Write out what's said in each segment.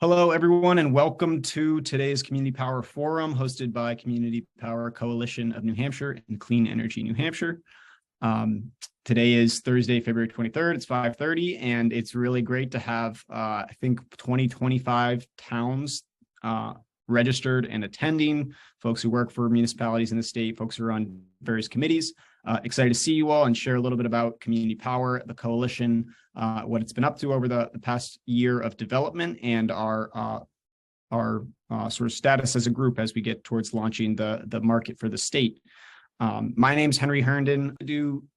Hello, everyone, and welcome to today's Community Power Forum hosted by Community Power Coalition of New Hampshire and Clean Energy New Hampshire. Today is Thursday, February 23rd. It's 5:30, and it's really great to have, I think, 25 towns registered and attending, folks who work for municipalities in the state, folks who are on various committees. Excited to see you all and share a little bit about Community Power, the coalition, what it's been up to over the past year of development, and our sort of status as a group as we get towards launching the market for the state. My name's Henry Herndon.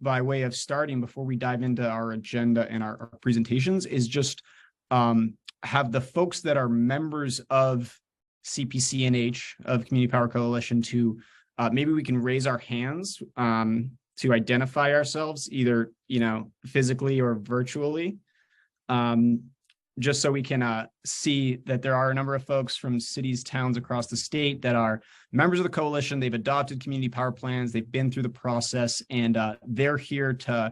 By way of starting, before we dive into our agenda and our presentations, is just have the folks that are members of CPCNH, of Community Power Coalition, to maybe we can raise our hands to identify ourselves, either physically or virtually, just so we can see that there are a number of folks from cities, towns across the state that are members of the coalition. They've adopted community power plans. They've been through the process, and they're here to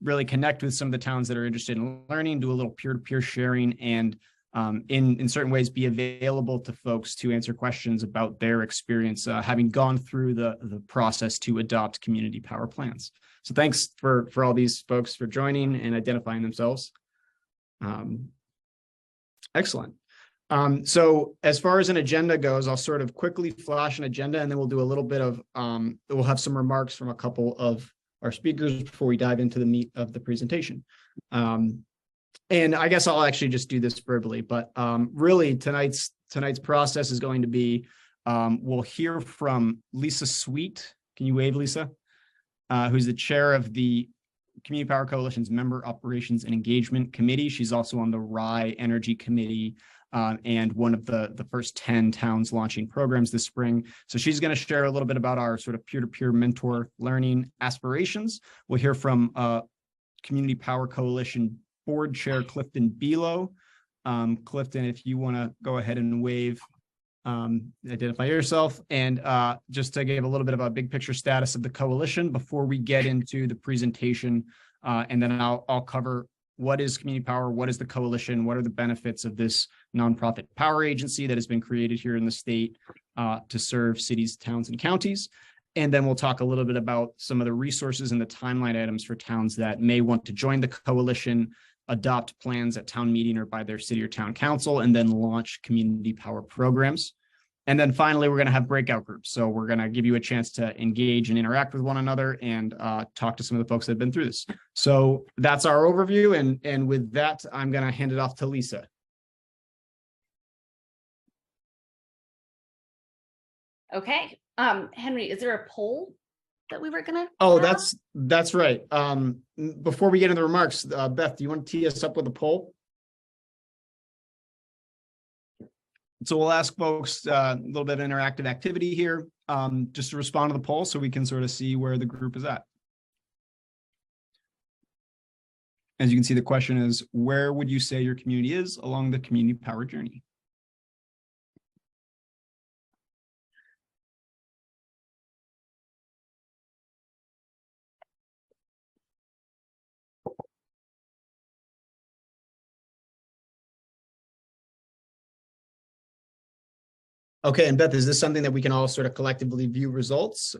really connect with some of the towns that are interested in learning, do a little peer-to-peer sharing, and in certain ways be available to folks to answer questions about their experience having gone through the process to adopt community power plans. So thanks for all these folks for joining and identifying themselves. Excellent. So as far as an agenda goes, I'll sort of quickly flash an agenda, and then we'll do a little bit of, we'll have some remarks from a couple of our speakers before we dive into the meat of the presentation. And I guess I'll actually just do this verbally, but really tonight's process is going to be, we'll hear from Lisa Sweet. Can you wave, Lisa? Who's the chair of the Community Power Coalition's Member Operations and Engagement Committee. She's also on the Rye Energy Committee and one of the first 10 towns launching programs this spring. So she's going to share a little bit about our sort of peer-to-peer mentor learning aspirations. We'll hear from Community Power Coalition Board Chair Clifton Below. Clifton, if you want to go ahead and wave, identify yourself, and just to give a little bit of a big picture status of the coalition before we get into the presentation, and then I'll cover what is community power, what is the coalition, what are the benefits of this nonprofit power agency that has been created here in the state to serve cities, towns, and counties. And then we'll talk a little bit about some of the resources and the timeline items for towns that may want to join the coalition, adopt plans at town meeting or by their city or town council, and then launch community power programs. And then finally, we're going to have breakout groups. So we're going to give you a chance to engage and interact with one another and talk to some of the folks that have been through this. So that's our overview. And with that, I'm going to hand it off to Lisa. Okay. Henry, is there a poll that we were gonna? Oh, that's right. Before we get into the remarks, Beth, do you want to tee us up with a poll? So we'll ask folks a little bit of interactive activity here, just to respond to the poll so we can sort of see where the group is at. As you can see, the question is, where would you say your community is along the community power journey? Okay, and Beth, is this something that we can all sort of collectively view results?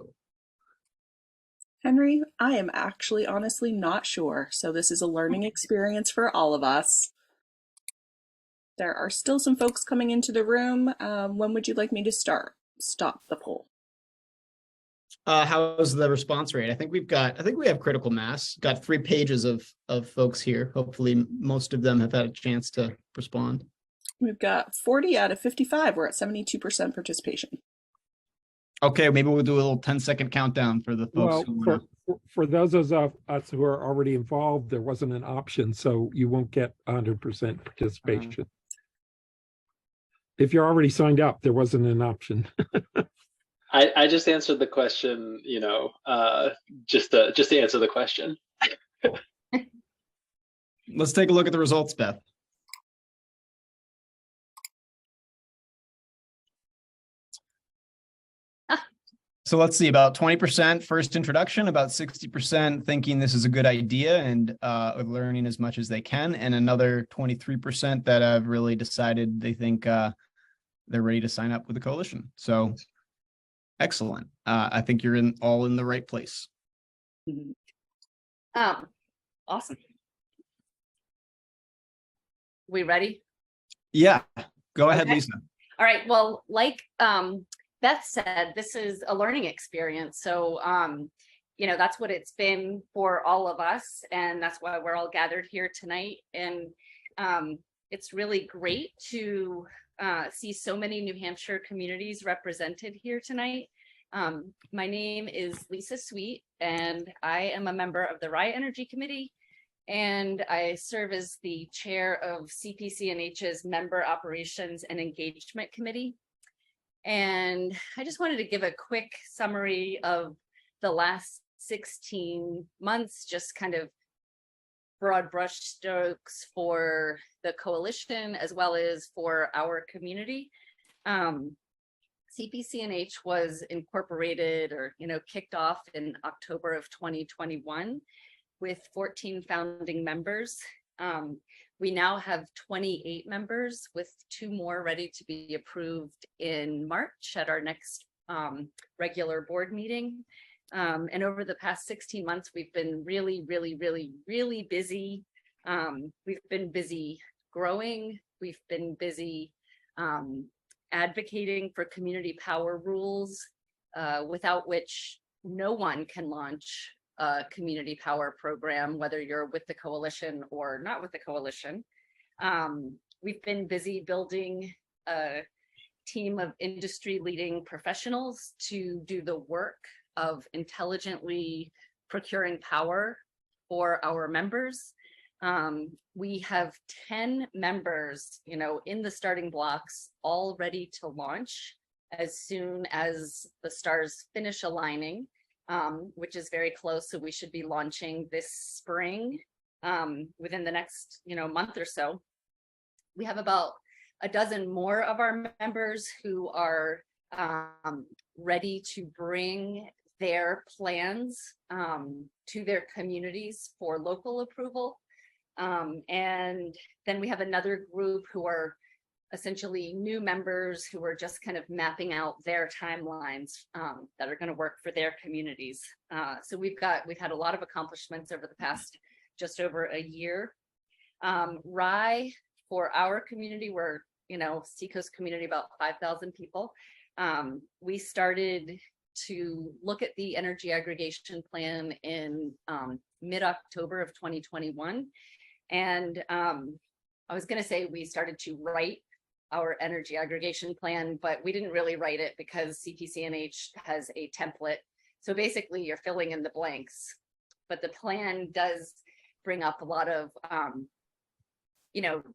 Henry, I am actually honestly not sure. So this is a learning experience for all of us. There are still some folks coming into the room. When would you like me to stop the poll? How's the response rate? I think we have critical mass. Got 3 pages of folks here. Hopefully most of them have had a chance to respond. We've got 40 out of 55. We're at 72% participation. Okay, maybe we'll do a little 10-second countdown for the folks. Well, for those of us who are already involved, there wasn't an option, so you won't get 100% participation. If you're already signed up, there wasn't an option. I just answered the question, just to answer the question. Let's take a look at the results, Beth. So let's see, about 20% first introduction, about 60% thinking this is a good idea and learning as much as they can, and another 23% that have really decided they think they're ready to sign up with the coalition. So excellent. I think you're all in the right place. Awesome. We ready? Yeah, go ahead, Okay. Lisa. All right. Well, like Beth said, this is a learning experience. So, that's what it's been for all of us. And that's why we're all gathered here tonight. And it's really great to see so many New Hampshire communities represented here tonight. My name is Lisa Sweet, and I am a member of the Rye Energy Committee. And I serve as the chair of CPCNH's Member Operations and Engagement Committee. And I just wanted to give a quick summary of the last 16 months, just kind of broad brush strokes for the coalition as well as for our community. CPCNH was incorporated or, kicked off in October of 2021. With 14 founding members. We now have 28 members with 2 more ready to be approved in March at our next regular board meeting. And over the past 16 months, we've been really, really, really, really busy. We've been busy growing. We've been busy advocating for community power rules, without which no one can launch a community power program, whether you're with the coalition or not with the coalition. We've been busy building a team of industry leading professionals to do the work of intelligently procuring power for our members. We have 10 members, in the starting blocks, all ready to launch as soon as the stars finish aligning. Which is very close. So we should be launching this spring within the next, month or so. We have about a dozen more of our members who are ready to bring their plans to their communities for local approval. And then we have another group who are essentially new members who are just kind of mapping out their timelines that are going to work for their communities. So we've had a lot of accomplishments over the past just over a year. Rye, for our community, we're, Seacoast community, about 5,000 people. We started to look at the energy aggregation plan in mid-October of 2021. And I was going to say we started to write our energy aggregation plan, but we didn't really write it because CPCNH has a template. So basically you're filling in the blanks, but the plan does bring up a lot of,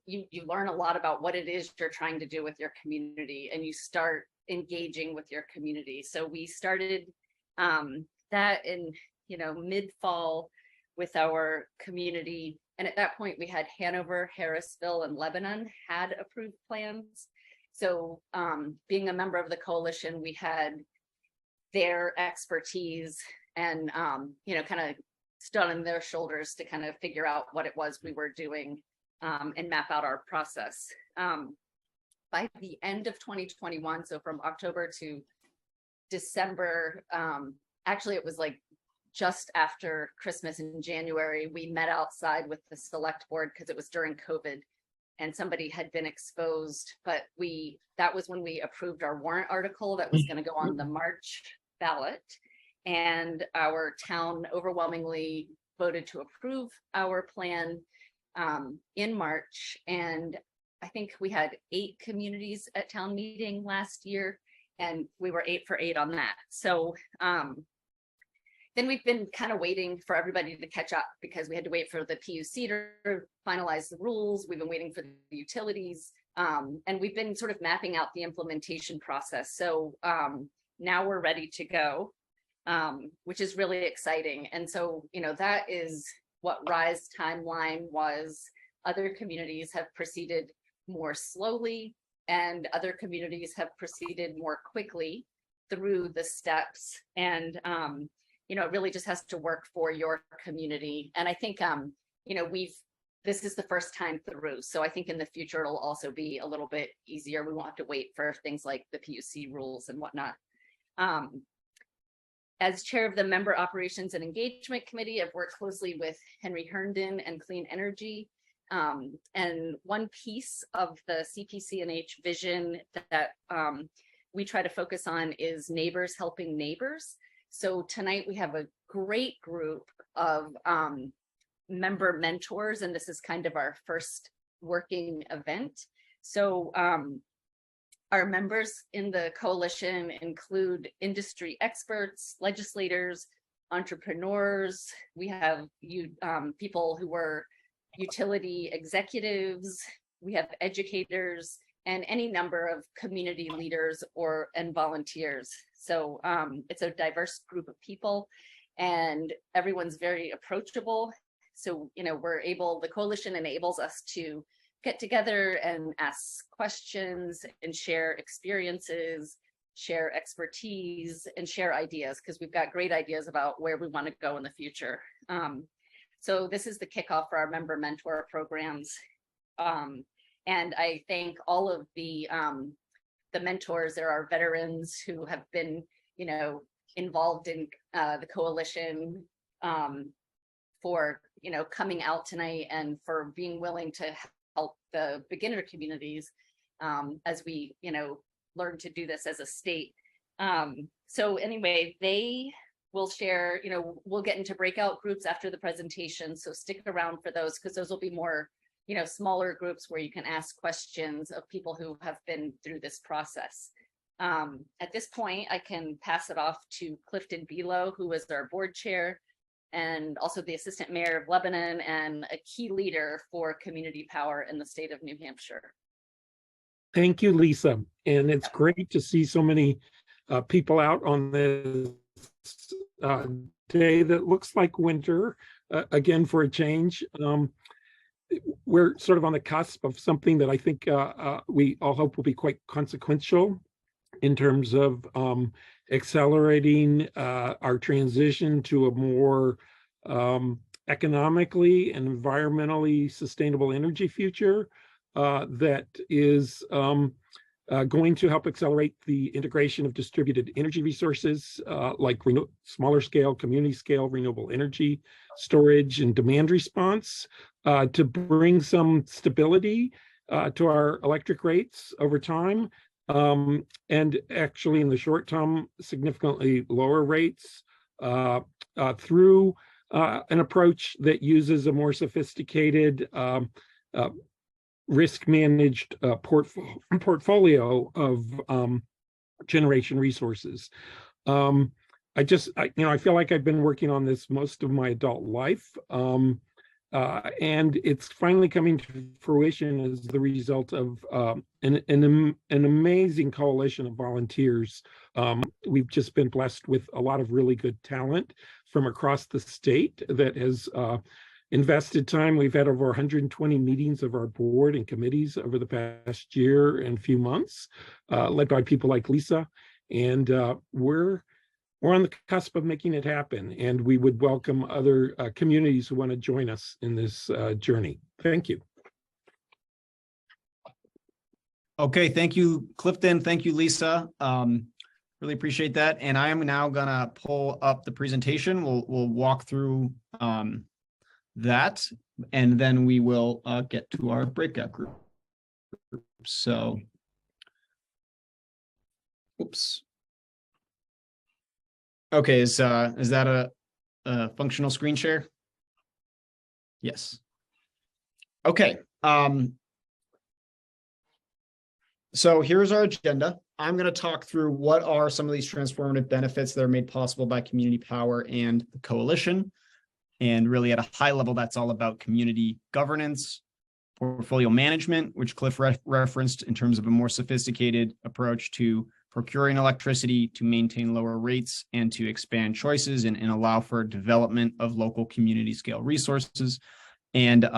you learn a lot about what it is you're trying to do with your community, and you start engaging with your community. So we started that in, mid-fall with our community. And at that point, we had Hanover, Harrisville, and Lebanon had approved plans. So being a member of the coalition, we had their expertise and, kind of stood on their shoulders to kind of figure out what it was we were doing and map out our process. By the end of 2021, so from October to December, actually it was like just after Christmas in January, we met outside with the select board because it was during COVID and somebody had been exposed, but that was when we approved our warrant article that was going to go on the March ballot, and our town overwhelmingly voted to approve our plan in March. And I think we had 8 communities at town meeting last year, and we were 8 for 8 on that. So then we've been kind of waiting for everybody to catch up because we had to wait for the PUC to finalize the rules. We've been waiting for the utilities, and we've been sort of mapping out the implementation process. So now we're ready to go, which is really exciting. And so, that is what Rye's timeline was. Other communities have proceeded more slowly, and other communities have proceeded more quickly. through the steps, and you know, it really just has to work for your community. And I think you know, this is the first time through, so I think in the future it'll also be a little bit easier. We won't have to wait for things like the PUC rules and whatnot. As chair of the Member Operations and Engagement Committee, I've worked closely with Henry Herndon and Clean Energy. And one piece of the CPCNH vision that we try to focus on is neighbors helping neighbors. So tonight we have a great group of member mentors, and this is kind of our first working event. So our members in the coalition include industry experts, legislators, entrepreneurs. We have people who were utility executives. We have educators and any number of community leaders and volunteers. So it's a diverse group of people, and everyone's very approachable. So, you know, the coalition enables us to get together and ask questions and share experiences, share expertise, and share ideas, because we've got great ideas about where we want to go in the future. So this is the kickoff for our member mentor programs. And I thank all of the mentors. There are veterans who have been, you know, involved in the coalition for, you know, coming out tonight and for being willing to help the beginner communities as we, you know, learn to do this as a state. So anyway, they will share, you know, we'll get into breakout groups after the presentation. So stick around for those, because those will be more, you know, smaller groups where you can ask questions of people who have been through this process. At this point, I can pass it off to Clifton Below, who is our board chair, and also the assistant mayor of Lebanon and a key leader for community power in the state of New Hampshire. Thank you, Lisa. And it's great to see so many people out on this day that looks like winter, again, for a change. We're sort of on the cusp of something that I think we all hope will be quite consequential in terms of accelerating our transition to a more economically and environmentally sustainable energy future that is going to help accelerate the integration of distributed energy resources like smaller scale, community scale renewable energy storage and demand response to bring some stability to our electric rates over time. And actually in the short term, significantly lower rates through an approach that uses a more sophisticated risk managed portfolio of generation resources. I feel like I've been working on this most of my adult life. And it's finally coming to fruition as the result of an amazing coalition of volunteers. We've just been blessed with a lot of really good talent from across the state that has invested time. We've had over 120 meetings of our board and committees over the past year and few months, led by people like Lisa. And we're on the cusp of making it happen, and we would welcome other communities who want to join us in this journey. Thank you. Okay, thank you, Clifton. Thank you, Lisa. Really appreciate that. And I am now gonna pull up the presentation. We'll walk through that, and then we will get to our breakout group. So, oops. Okay, is that a functional screen share? Yes. Okay. So here's our agenda. I'm going to talk through what are some of these transformative benefits that are made possible by community power and the coalition. And really at a high level, that's all about community governance, portfolio management, which Cliff referenced in terms of a more sophisticated approach to procuring electricity to maintain lower rates and to expand choices and allow for development of local community scale resources. And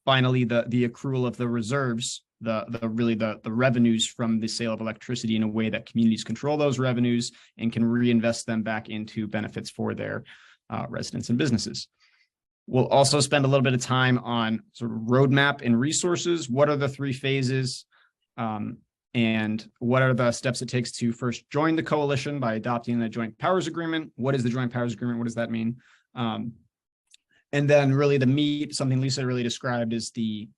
finally, the accrual of the reserves the revenues from the sale of electricity in a way that communities control those revenues and can reinvest them back into benefits for their residents and businesses. We'll also spend a little bit of time on sort of roadmap and resources. What are the 3 phases? And what are the steps it takes to first join the coalition by adopting the joint powers agreement? What is the joint powers agreement? What does that mean? And then really the meat, something Lisa really described, is the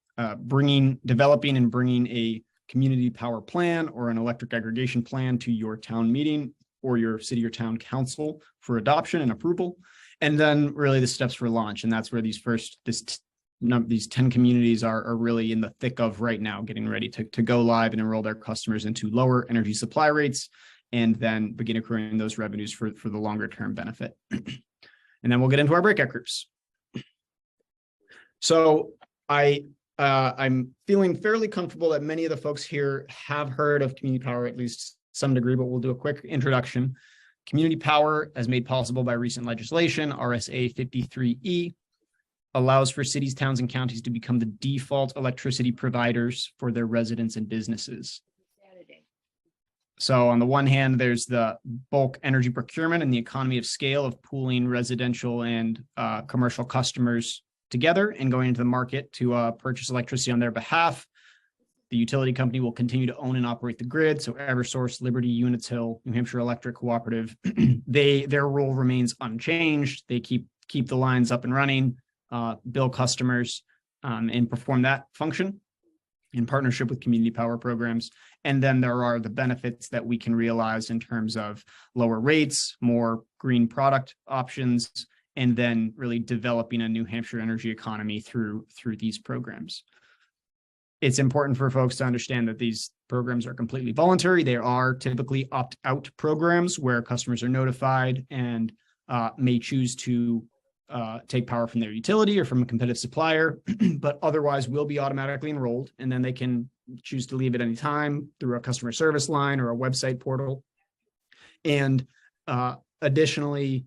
developing and bringing a community power plan or an electric aggregation plan to your town meeting or your city or town council for adoption and approval. And then really the steps for launch. And that's where these 10 communities are really in the thick of right now, getting ready to go live and enroll their customers into lower energy supply rates, and then begin accruing those revenues for the longer term benefit. And then we'll get into our breakout groups. So I'm feeling fairly comfortable that many of the folks here have heard of community power, at least some degree, but we'll do a quick introduction. Community power, as made possible by recent legislation, RSA 53E, allows for cities, towns, and counties to become the default electricity providers for their residents and businesses. So on the one hand, there's the bulk energy procurement and the economy of scale of pooling residential and commercial customers together and going into the market to purchase electricity on their behalf. The utility company will continue to own and operate the grid. So Eversource, Liberty, Unitil, New Hampshire Electric Cooperative, their role remains unchanged. They keep the lines up and running, bill customers, and perform that function in partnership with community power programs. And then there are the benefits that we can realize in terms of lower rates, more green product options, and then really developing a New Hampshire energy economy through these programs. It's important for folks to understand that these programs are completely voluntary. They are typically opt-out programs where customers are notified and may choose to take power from their utility or from a competitive supplier, but otherwise will be automatically enrolled. And then they can choose to leave at any time through a customer service line or a website portal. And additionally,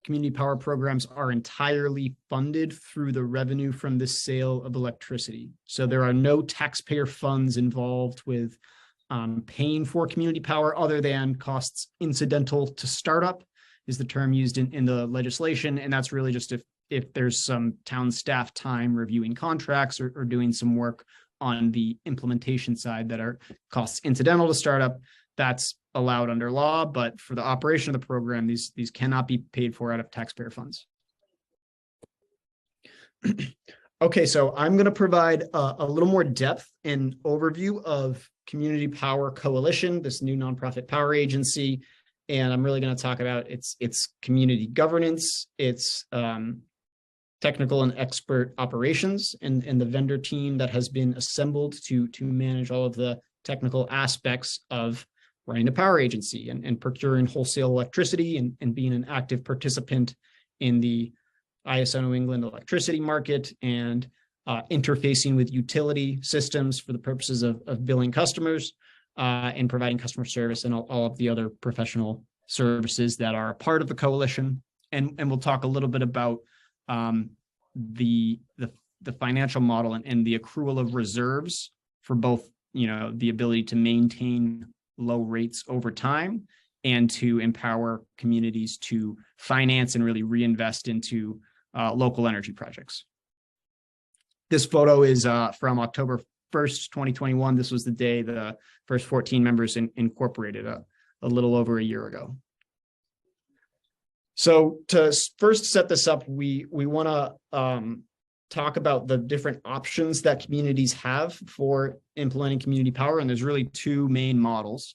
community power programs are entirely funded through the revenue from the sale of electricity. So there are no taxpayer funds involved with paying for community power other than costs incidental to startup is the term used in the legislation. And that's really just if there's some town staff time reviewing contracts or doing some work on the implementation side that are costs incidental to startup, that's allowed under law, but for the operation of the program, these cannot be paid for out of taxpayer funds. Okay, so I'm going to provide a little more depth and overview of Community Power Coalition, this new nonprofit power agency, and I'm really going to talk about its community governance, its technical and expert operations, and the vendor team that has been assembled to manage all of the technical aspects of running a power agency and procuring wholesale electricity and being an active participant in the ISO New England electricity market and interfacing with utility systems for the purposes of billing customers and providing customer service and all of the other professional services that are a part of the coalition. And we'll talk a little bit about the financial model and the accrual of reserves for both, the ability to maintain low rates over time and to empower communities to finance and really reinvest into local energy projects. This photo is from October 1st, 2021. This was the day the first 14 members incorporated a little over a year ago. So to first set this up, we want to talk about the different options that communities have for implementing community power. And there's really two main models.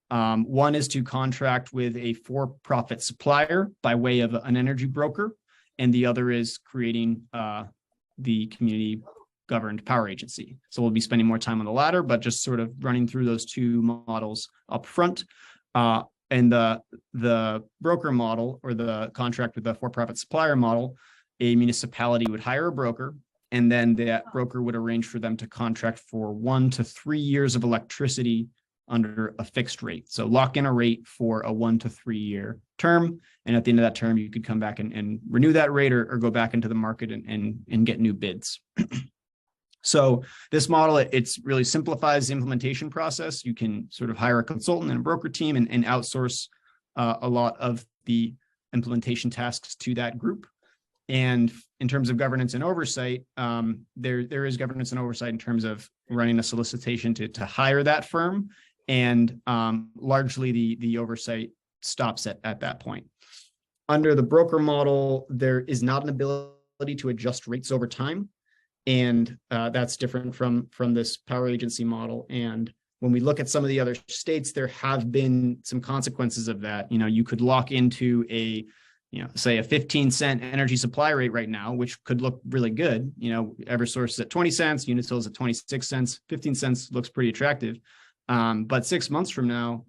One is to contract with a for-profit supplier by way of an energy broker. And the other is creating the community governed power agency. So we'll be spending more time on the latter, but just sort of running through those two models up front. And the broker model, or the contract with the for-profit supplier model, a municipality would hire a broker, and then that broker would arrange for them to contract for 1 to 3 years of electricity under a fixed rate. So lock in a rate for a 1 to 3 year term. And at the end of that term, you could come back and renew that rate or go back into the market and get new bids. So this model, it's really simplifies the implementation process. You can sort of hire a consultant and a broker team and outsource a lot of the implementation tasks to that group. And in terms of governance and oversight, there is governance and oversight in terms of running a solicitation to hire that firm. And largely the oversight stops at that point. Under the broker model, there is not an ability to adjust rates over time. And that's different from this power agency model. And when we look at some of the other states, there have been some consequences of that. You could lock into a, say a 15-cent energy supply rate right now, which could look really good. Eversource is at 20 cents, Unitil is at 26 cents, 15 cents looks pretty attractive. But 6 months from now,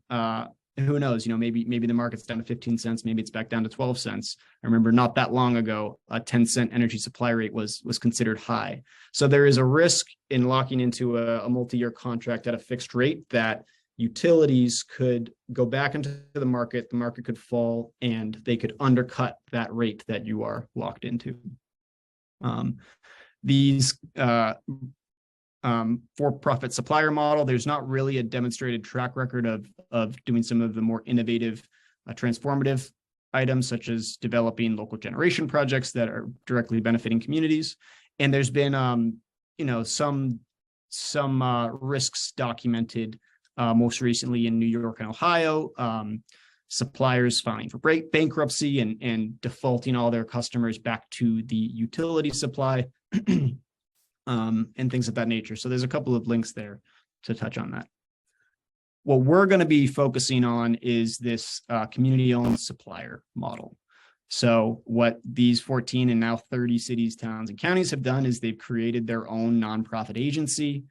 who knows, maybe the market's down to 15 cents, maybe it's back down to 12 cents. I remember not that long ago, a 10-cent energy supply rate was considered high. So there is a risk in locking into a multi-year contract at a fixed rate that utilities could go back into the market could fall, and they could undercut that rate that you are locked into. These for-profit supplier model, there's not really a demonstrated track record of doing some of the more innovative, transformative items, such as developing local generation projects that are directly benefiting communities. And there's been, some risks documented most recently in New York and Ohio, suppliers filing for bankruptcy and defaulting all their customers back to the utility supply. And things of that nature. So there's a couple of links there to touch on that. What we're going to be focusing on is this community-owned supplier model. So what these 14 and now 30 cities, towns, and counties have done is they've created their own nonprofit agency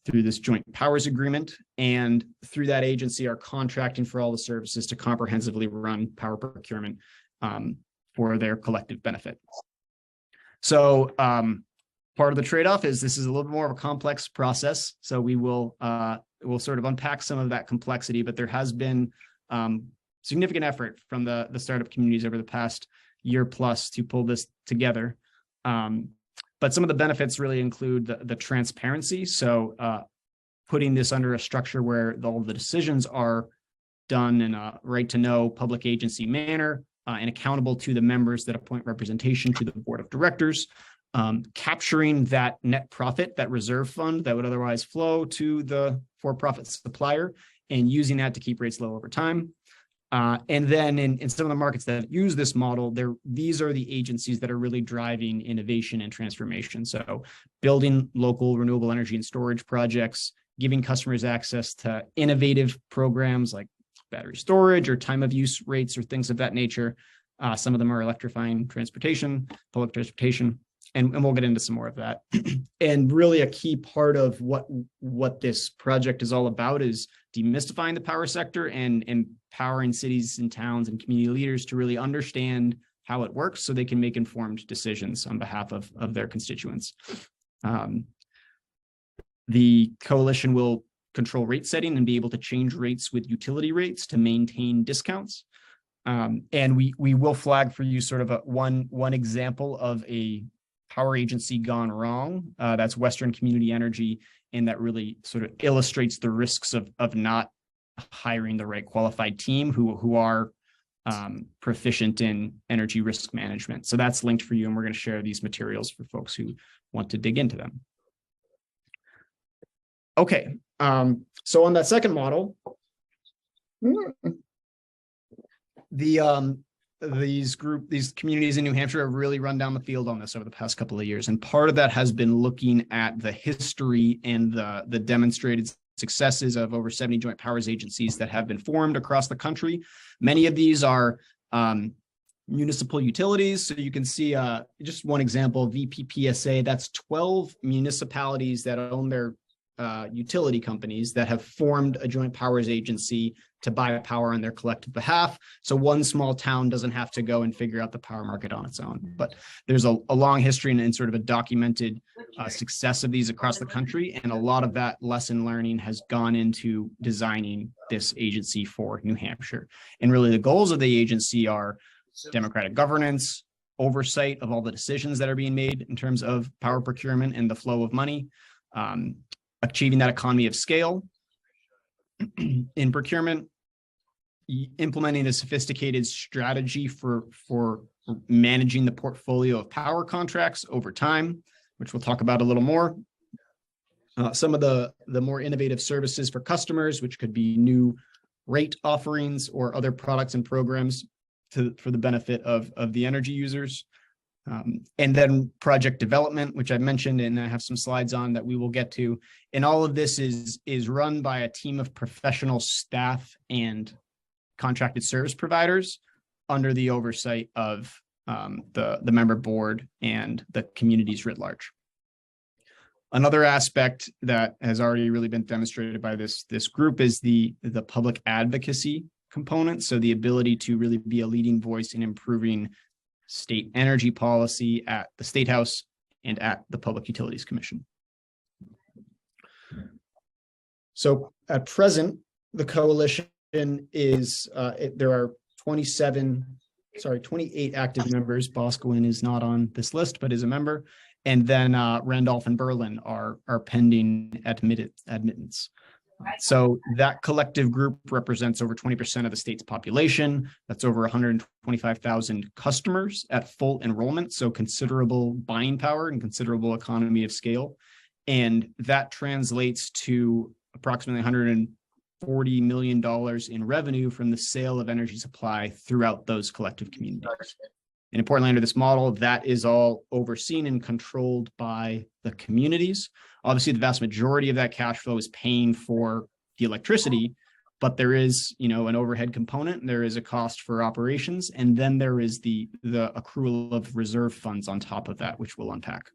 through this joint powers agreement. And through that agency are contracting for all the services to comprehensively run power procurement for their collective benefit. So part of the trade-off is this is a little bit more of a complex process. So we'll sort of unpack some of that complexity, but there has been significant effort from the startup communities over the past year plus to pull this together. But some of the benefits really include the transparency. So putting this under a structure where all the decisions are done in a right-to-know public agency manner and accountable to the members that appoint representation to the board of directors. Capturing that net profit, that reserve fund that would otherwise flow to the for-profit supplier, and using that to keep rates low over time. And then in some of the markets that use this model, these are the agencies that are really driving innovation and transformation. So building local renewable energy and storage projects, giving customers access to innovative programs like battery storage or time of use rates or things of that nature. Some of them are electrifying transportation, public transportation. And we'll get into some more of that. And really a key part of what this project is all about is demystifying the power sector and empowering cities and towns and community leaders to really understand how it works so they can make informed decisions on behalf of their constituents. The coalition will control rate setting and be able to change rates with utility rates to maintain discounts. And we will flag for you sort of one example of a power agency gone wrong. That's Western Community Energy, and that really sort of illustrates the risks of not hiring the right qualified team who are proficient in energy risk management. So that's linked for you, and we're going to share these materials for folks who want to dig into them. Okay, so on that second model, these communities in New Hampshire have really run down the field on this over the past couple of years. And part of that has been looking at the history and the demonstrated successes of over 70 joint powers agencies that have been formed across the country. Many of these are municipal utilities. So you can see just one example, VPPSA, that's 12 municipalities that own their utility companies that have formed a joint powers agency to buy power on their collective behalf. So one small town doesn't have to go and figure out the power market on its own. But there's a long history and sort of a documented success of these across the country. And a lot of that lesson learning has gone into designing this agency for New Hampshire. And really the goals of the agency are democratic governance, oversight of all the decisions that are being made in terms of power procurement and the flow of money, achieving that economy of scale in procurement, implementing a sophisticated strategy for managing the portfolio of power contracts over time, which we'll talk about a little more. Some of the more innovative services for customers, which could be new rate offerings or other products and programs for the benefit of the energy users. And then project development, which I mentioned, and I have some slides on that we will get to. And all of this is run by a team of professional staff and contracted service providers under the oversight of the member board and the communities writ large. Another aspect that has already really been demonstrated by this group is the public advocacy component. So the ability to really be a leading voice in improving state energy policy at the State House and at the Public Utilities Commission. So at present, the coalition is, there are 28 active members. Boscawen is not on this list, but is a member. And then Randolph and Berlin are pending admittance. So that collective group represents over 20% of the state's population. That's over 125,000 customers at full enrollment. So considerable buying power and considerable economy of scale. And that translates to approximately $140 million in revenue from the sale of energy supply throughout those collective communities. And importantly, under this model, that is all overseen and controlled by the communities. Obviously, the vast majority of that cash flow is paying for the electricity, but there is, an overhead component. There is a cost for operations, and then there is the accrual of reserve funds on top of that, which we'll unpack.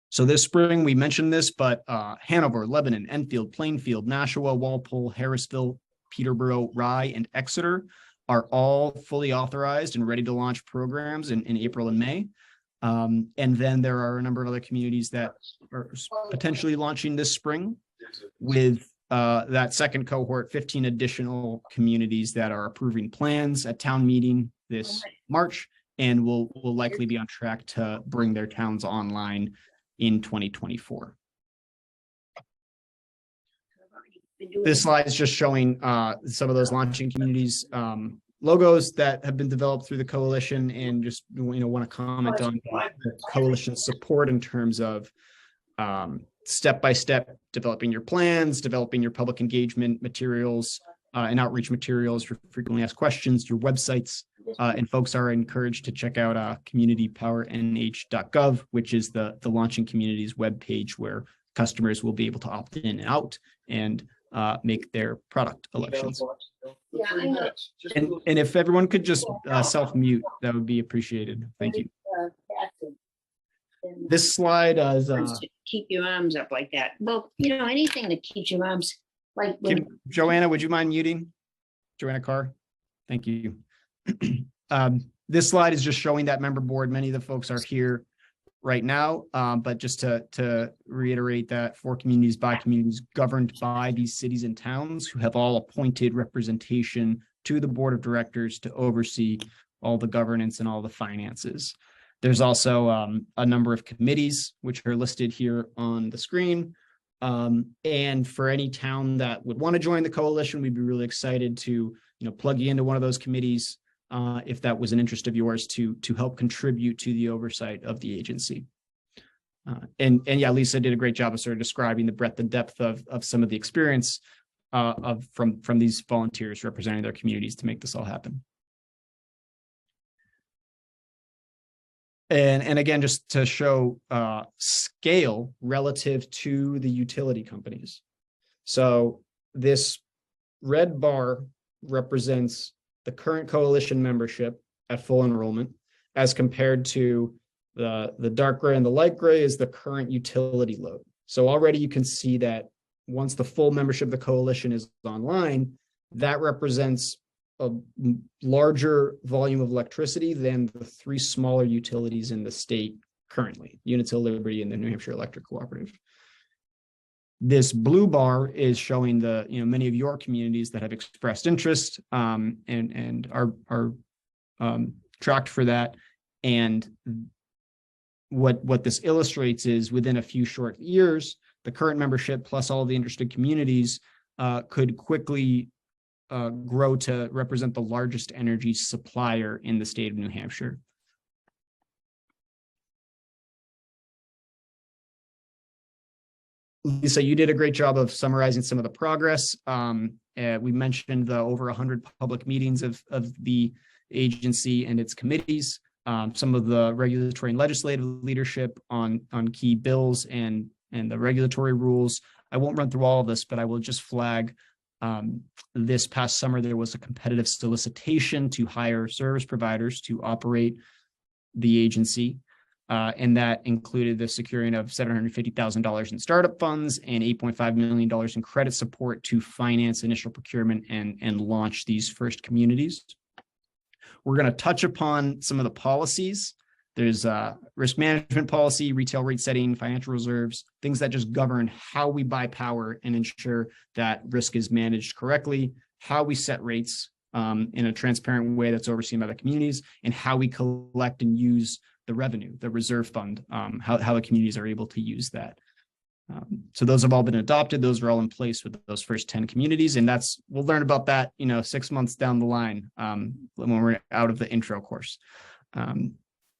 So this spring, we mentioned this, but Hanover, Lebanon, Enfield, Plainfield, Nashua, Walpole, Harrisville, Peterborough, Rye, and Exeter are all fully authorized and ready to launch programs in April and May. And then there are a number of other communities that are potentially launching this spring with that second cohort, 15 additional communities that are approving plans at town meeting this March and will likely be on track to bring their towns online in 2024. This slide is just showing some of those launching communities logos that have been developed through the coalition, and just want to comment on the coalition support in terms of step-by-step developing your plans, developing your public engagement materials and outreach materials for frequently asked questions, your websites, and folks are encouraged to check out communitypowernh.gov, which is the launching communities webpage where customers will be able to opt in and out and make their product elections. And if everyone could just self-mute, that would be appreciated. Thank you. This slide is keep your arms up like that. Well, anything that keeps your arms like Joanna, would you mind muting? Joanna Carr. Thank you. This slide is just showing that member board. Many of the folks are here right now, but just to reiterate that 4 communities by communities governed by these cities and towns who have all appointed representation to the board of directors to oversee all the governance and all the finances. There's also a number of committees which are listed here on the screen. And for any town that would want to join the coalition, we'd be really excited to plug you into one of those committees if that was an interest of yours to help contribute to the oversight of the agency. And yeah, Lisa did a great job of sort of describing the breadth and depth of some of the experience from these volunteers representing their communities to make this all happen. And again, just to show scale relative to the utility companies. So this red bar represents the current coalition membership at full enrollment, as compared to the dark gray and the light gray is the current utility load. So already you can see that once the full membership of the coalition is online, that represents a larger volume of electricity than the 3 smaller utilities in the state currently, Unitil, Liberty, and the New Hampshire Electric Cooperative. This blue bar is showing the many of your communities that have expressed interest and are tracked for that. And what this illustrates is within a few short years, the current membership plus all the interested communities could quickly grow to represent the largest energy supplier in the state of New Hampshire. Lisa, you did a great job of summarizing some of the progress. We mentioned the over 100 public meetings of the agency and its committees, some of the regulatory and legislative leadership on key bills and the regulatory rules. I won't run through all of this, but I will just flag this past summer, there was a competitive solicitation to hire service providers to operate the agency. And that included the securing of $750,000 in startup funds and $8.5 million in credit support to finance initial procurement and launch these first communities. We're going to touch upon some of the policies. There's risk management policy, retail rate setting, financial reserves, things that just govern how we buy power and ensure that risk is managed correctly, how we set rates in a transparent way that's overseen by the communities, and how we collect and use the revenue, the reserve fund, how the communities are able to use that. So those have all been adopted. Those are all in place with those first 10 communities. And we'll learn about that, 6 months down the line when we're out of the intro course.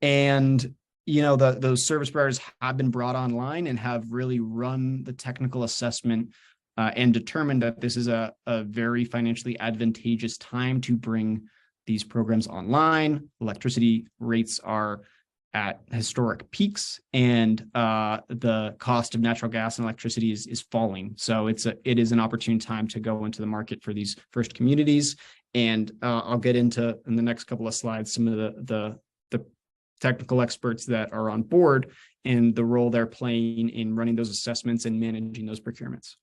Those service providers have been brought online and have really run the technical assessment and determined that this is a very financially advantageous time to bring these programs online. Electricity rates are at historic peaks, and the cost of natural gas and electricity is falling. So it is an opportune time to go into the market for these first communities. And I'll get into in the next couple of slides some of the technical experts that are on board and the role they're playing in running those assessments and managing those procurements.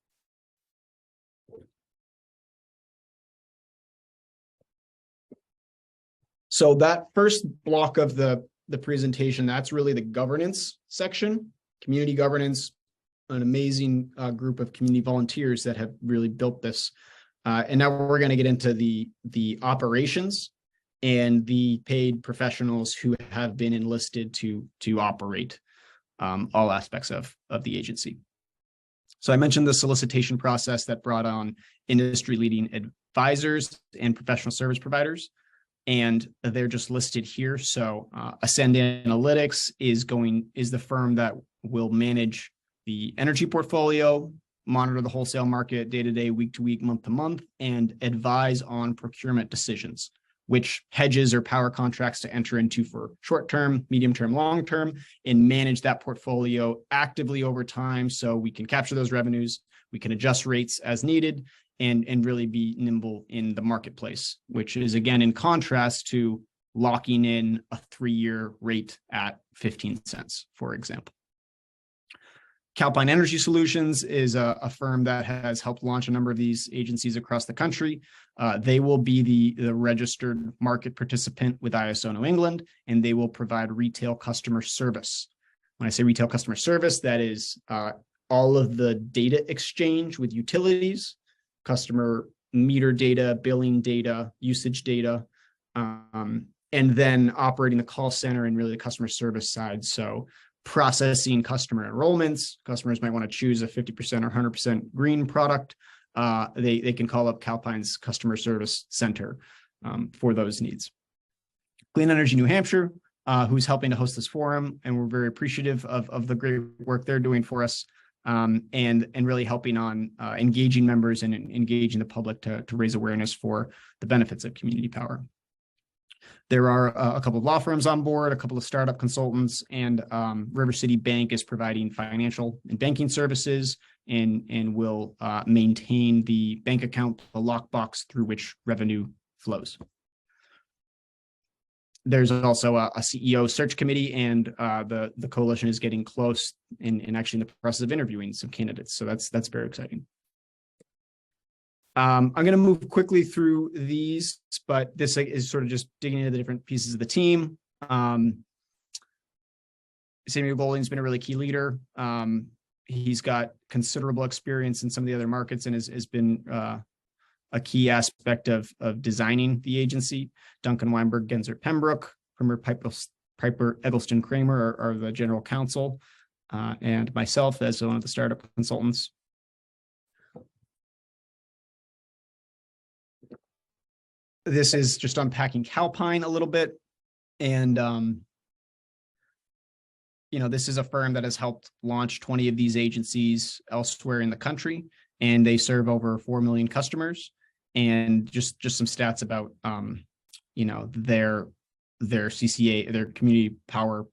So that first block of the presentation, that's really the governance section, community governance, an amazing group of community volunteers that have really built this. And now we're going to get into the operations and the paid professionals who have been enlisted to operate all aspects of the agency. So I mentioned the solicitation process that brought on industry-leading advisors and professional service providers, and they're just listed here. So Ascend Analytics is the firm that will manage the energy portfolio, monitor the wholesale market day-to-day, week-to-week, month-to-month, and advise on procurement decisions, which hedges or power contracts to enter into for short-term, medium-term, long-term, and manage that portfolio actively over time so we can capture those revenues, we can adjust rates as needed, and really be nimble in the marketplace, which is, again, in contrast to locking in a 3-year rate at 15 cents, for example. Calpine Energy Solutions is a firm that has helped launch a number of these agencies across the country. They will be the registered market participant with ISO New England, and they will provide retail customer service. When I say retail customer service, that is all of the data exchange with utilities, customer meter data, billing data, usage data, and then operating the call center and really the customer service side. So processing customer enrollments. Customers might want to choose a 50% or 100% green product. They can call up Calpine's customer service center for those needs. Clean Energy New Hampshire, who's helping to host this forum, and we're very appreciative of the great work they're doing for us, and really helping on engaging members and engaging the public to raise awareness for the benefits of community power. There are a couple of law firms on board, a couple of startup consultants, and River City Bank is providing financial and banking services and will maintain the bank account, the lockbox through which revenue flows. There's also a CEO search committee, and the coalition is getting close and actually in the process of interviewing some candidates. So that's very exciting. I'm going to move quickly through these, but this is sort of just digging into the different pieces of the team. Samuel Golding's been a really key leader. He's got considerable experience in some of the other markets and has been a key aspect of designing the agency. Duncan Weinberg, Genzer Pembroke, Premier Piper Eggleston Kramer are the general counsel, and myself as one of the startup consultants. This is just unpacking Calpine a little bit. And, this is a firm that has helped launch 20 of these agencies elsewhere in the country, and they serve over 4 million customers. And just some stats about, their CCA, their community power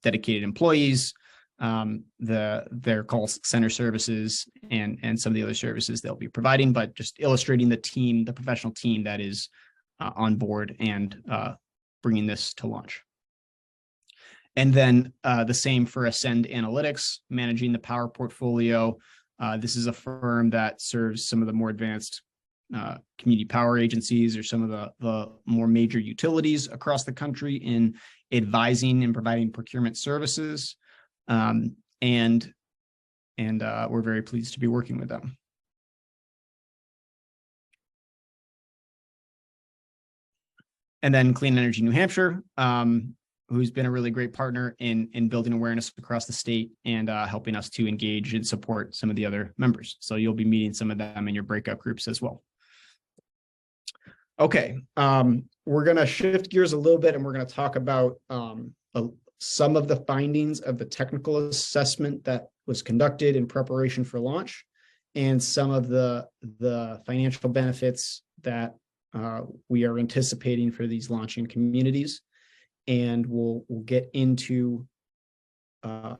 dedicated employees, their call center services, and some of the other services they'll be providing, but just illustrating the professional team that is on board and bringing this to launch. And then the same for Ascend Analytics, managing the power portfolio. This is a firm that serves some of the more advanced community power agencies or some of the more major utilities across the country in advising and providing procurement services. And we're very pleased to be working with them. And then Clean Energy New Hampshire, who's been a really great partner in building awareness across the state and helping us to engage and support some of the other members. So you'll be meeting some of them in your breakout groups as well. Okay, we're going to shift gears a little bit, and we're going to talk about some of the findings of the technical assessment that was conducted in preparation for launch, and some of the financial benefits that we are anticipating for these launching communities. And we'll get into the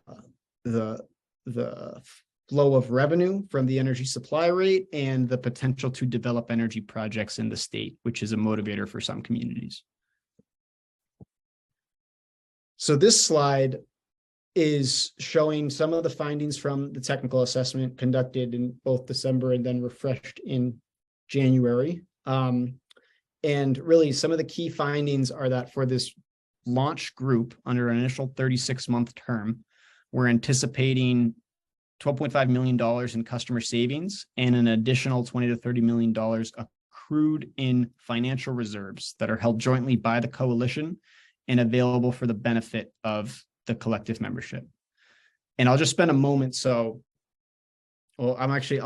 flow of revenue from the energy supply rate and the potential to develop energy projects in the state, which is a motivator for some communities. So this slide is showing some of the findings from the technical assessment conducted in both December and then refreshed in January. And really some of the key findings are that for this launch group under an initial 36-month term, we're anticipating $12.5 million in customer savings and an additional $20 to $30 million accrued in financial reserves that are held jointly by the coalition and available for the benefit of the collective membership. And I'll just spend a moment. I'll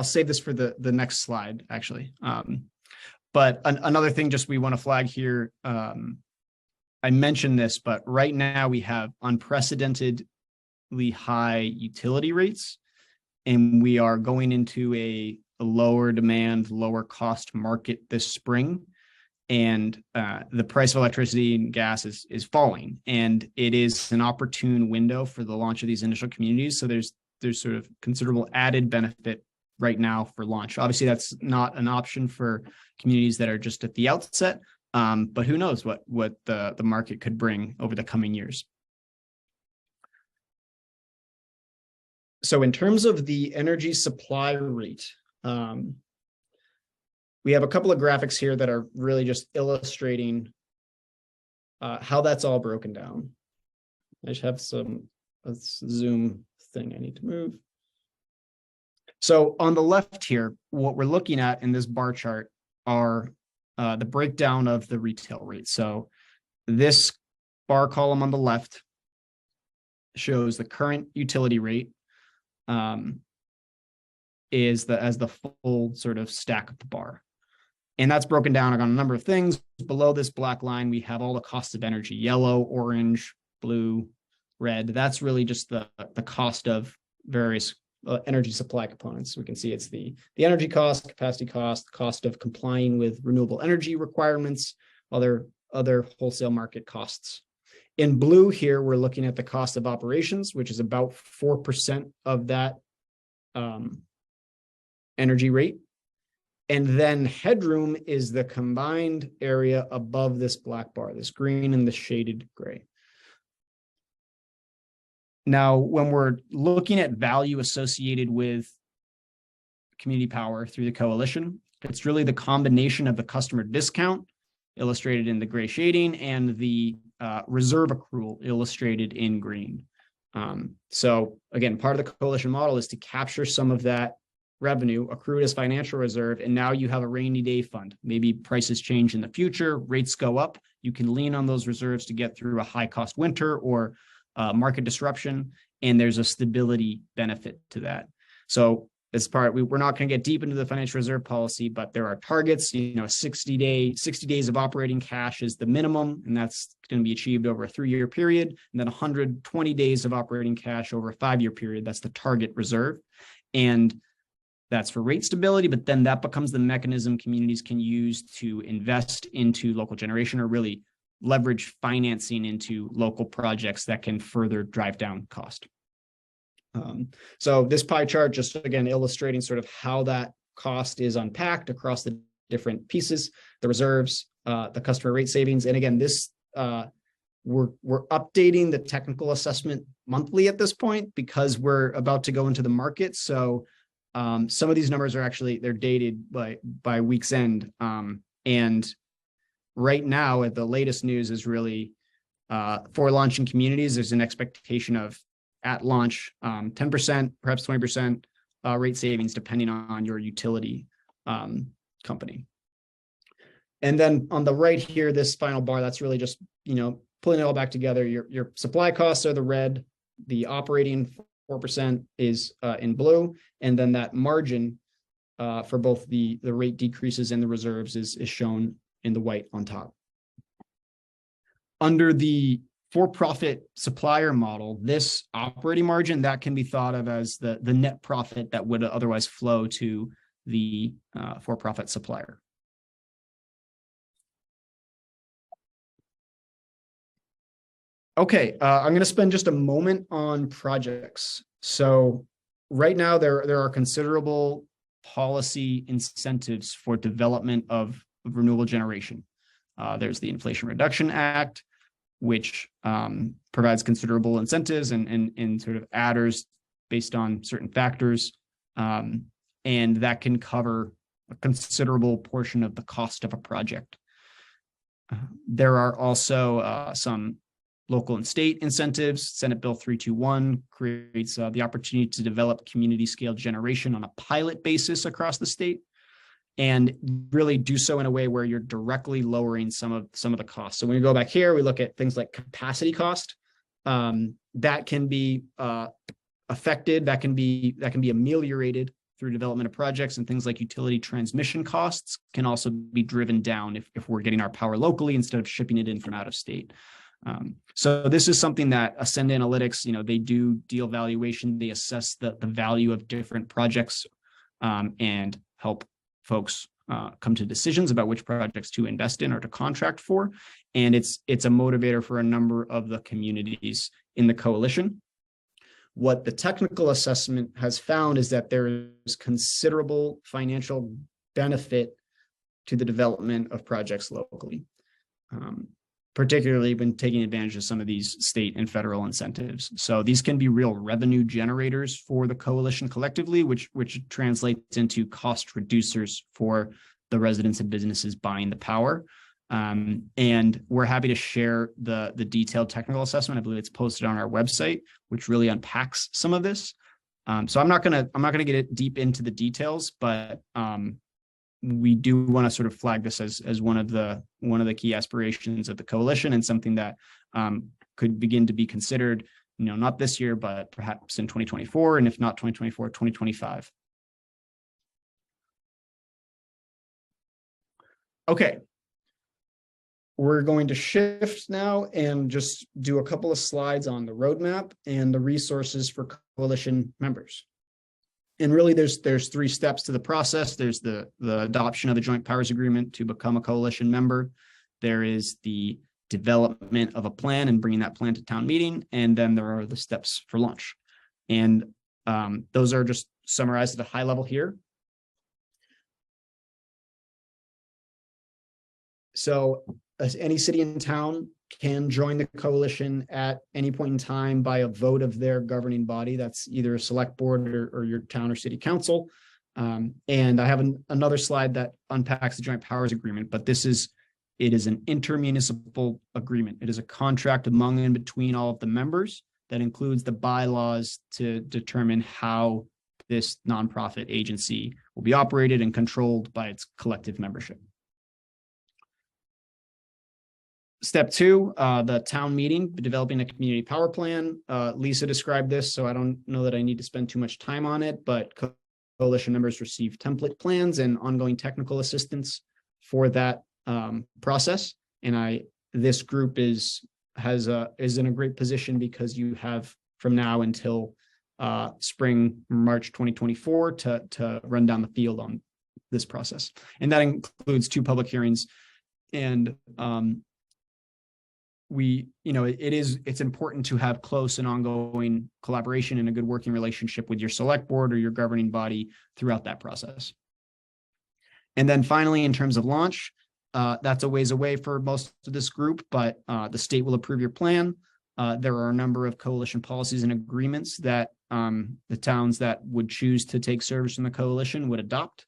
save this for the next slide, actually. But another thing just we want to flag here, I mentioned this, but right now we have unprecedentedly high utility rates, and we are going into a lower demand, lower cost market this spring. And the price of electricity and gas is falling, and it is an opportune window for the launch of these initial communities. So there's sort of considerable added benefit right now for launch. Obviously, that's not an option for communities that are just at the outset, but who knows what the market could bring over the coming years. So in terms of the energy supply rate, we have a couple of graphics here that are really just illustrating how that's all broken down. I just have a Zoom thing I need to move. So on the left here, what we're looking at in this bar chart are the breakdown of the retail rate. So this bar column on the left shows the current utility rate as the full sort of stack of the bar. And that's broken down on a number of things. Below this black line, we have all the costs of energy: yellow, orange, blue, red. That's really just the cost of various energy supply components. We can see it's the energy cost, capacity cost, cost of complying with renewable energy requirements, other wholesale market costs. In blue here, we're looking at the cost of operations, which is about 4% of that energy rate. And then headroom is the combined area above this black bar, this green and the shaded gray. Now, when we're looking at value associated with community power through the coalition, it's really the combination of the customer discount, illustrated in the gray shading, and the reserve accrual, illustrated in green. So again, part of the coalition model is to capture some of that revenue accrued as financial reserve, and now you have a rainy day fund. Maybe prices change in the future, rates go up. You can lean on those reserves to get through a high cost winter or market disruption, and there's a stability benefit to that. So as part, we're not going to get deep into the financial reserve policy, but there are targets. 60 days of operating cash is the minimum, and that's going to be achieved over a 3-year period. And then 120 days of operating cash over a 5-year period. That's the target reserve. And that's for rate stability, but then that becomes the mechanism communities can use to invest into local generation or really leverage financing into local projects that can further drive down cost. So this pie chart just again illustrating sort of how that cost is unpacked across the different pieces, the reserves, the customer rate savings. And again, this we're updating the technical assessment monthly at this point because we're about to go into the market. So some of these numbers are actually, they're dated by week's end. And right now at the latest news is really for launching communities, there's an expectation of at launch, 10%, perhaps 20% rate savings, depending on your utility company. And then on the right here, this final bar, that's really just, pulling it all back together. Your supply costs are the red, the operating 4% is in blue, and then that margin for both the rate decreases and the reserves is shown in the white on top. Under the for-profit supplier model, this operating margin, that can be thought of as the net profit that would otherwise flow to the for-profit supplier. Okay, I'm going to spend just a moment on projects. So right now, there are considerable policy incentives for development of renewable generation. There's the Inflation Reduction Act, which provides considerable incentives and sort of adders based on certain factors. And that can cover a considerable portion of the cost of a project. There are also some local and state incentives. Senate Bill 321 creates the opportunity to develop community scale generation on a pilot basis across the state, and really do so in a way where you're directly lowering some of the costs. So when we go back here, we look at things like capacity cost. That can be affected, that can be ameliorated through development of projects, and things like utility transmission costs can also be driven down if we're getting our power locally instead of shipping it in from out of state. So this is something that Ascend Analytics, they do deal valuation, they assess the value of different projects and help folks come to decisions about which projects to invest in or to contract for. And it's a motivator for a number of the communities in the coalition. What the technical assessment has found is that there is considerable financial benefit to the development of projects locally, particularly when taking advantage of some of these state and federal incentives. So these can be real revenue generators for the coalition collectively, which translates into cost reducers for the residents and businesses buying the power. And we're happy to share the detailed technical assessment. I believe it's posted on our website, which really unpacks some of this. So I'm not gonna get it deep into the details, but we do want to sort of flag this as one of the key aspirations of the coalition, and something that could begin to be considered, not this year, but perhaps in 2024, and if not 2024, 2025. Okay. We're going to shift now and just do a couple of slides on the roadmap and the resources for coalition members. And really, there's 3 steps to the process. There's the adoption of the Joint Powers Agreement to become a coalition member. There is the development of a plan and bringing that plan to town meeting. And then there are the steps for launch. And those are just summarized at a high level here. So any city and town can join the coalition at any point in time by a vote of their governing body. That's either a select board or your town or city council. And I have another slide that unpacks the Joint Powers Agreement, but it is an intermunicipal agreement. It is a contract among and between all of the members that includes the bylaws to determine how this nonprofit agency will be operated and controlled by its collective membership. Step 2, the town meeting, developing a community power plan. Lisa described this, so I don't know that I need to spend too much time on it, but coalition members receive template plans and ongoing technical assistance for that process. And this group is in a great position because you have from now until spring, March 2024 to run down the field on this process. And that includes 2 public hearings. And it's important to have close and ongoing collaboration and a good working relationship with your select board or your governing body throughout that process. And then finally, in terms of launch, that's a ways away for most of this group, but the state will approve your plan. There are a number of coalition policies and agreements that the towns that would choose to take service from the coalition would adopt.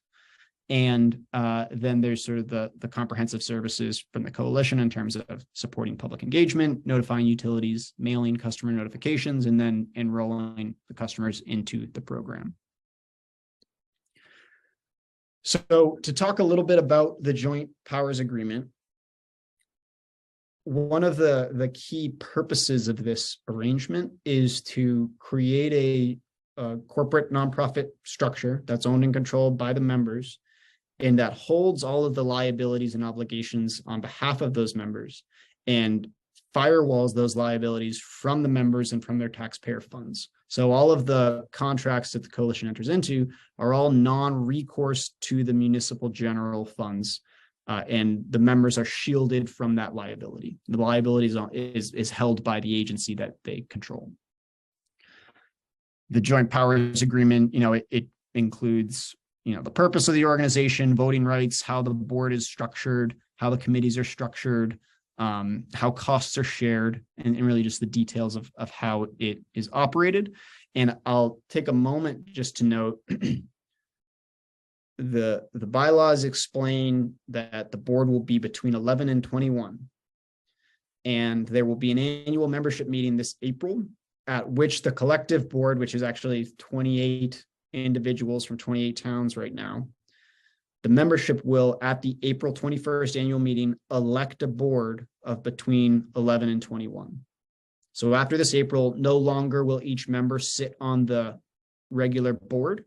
And then there's sort of the comprehensive services from the coalition in terms of supporting public engagement, notifying utilities, mailing customer notifications, and then enrolling the customers into the program. So to talk a little bit about the joint powers agreement, one of the key purposes of this arrangement is to create a corporate nonprofit structure that's owned and controlled by the members, and that holds all of the liabilities and obligations on behalf of those members and firewalls those liabilities from the members and from their taxpayer funds. So all of the contracts that the coalition enters into are all non-recourse to the municipal general funds, and the members are shielded from that liability. The liability is held by the agency that they control. The joint powers agreement, it includes the purpose of the organization, voting rights, how the board is structured, how the committees are structured, how costs are shared, and really just the details of how it is operated. And I'll take a moment just to note the bylaws explain that the board will be between 11 and 21. And there will be an annual membership meeting this April at which the collective board, which is actually 28 individuals from 28 towns right now, the membership will, at the April 21st annual meeting, elect a board of between 11 and 21. So after this April, no longer will each member sit on the regular board,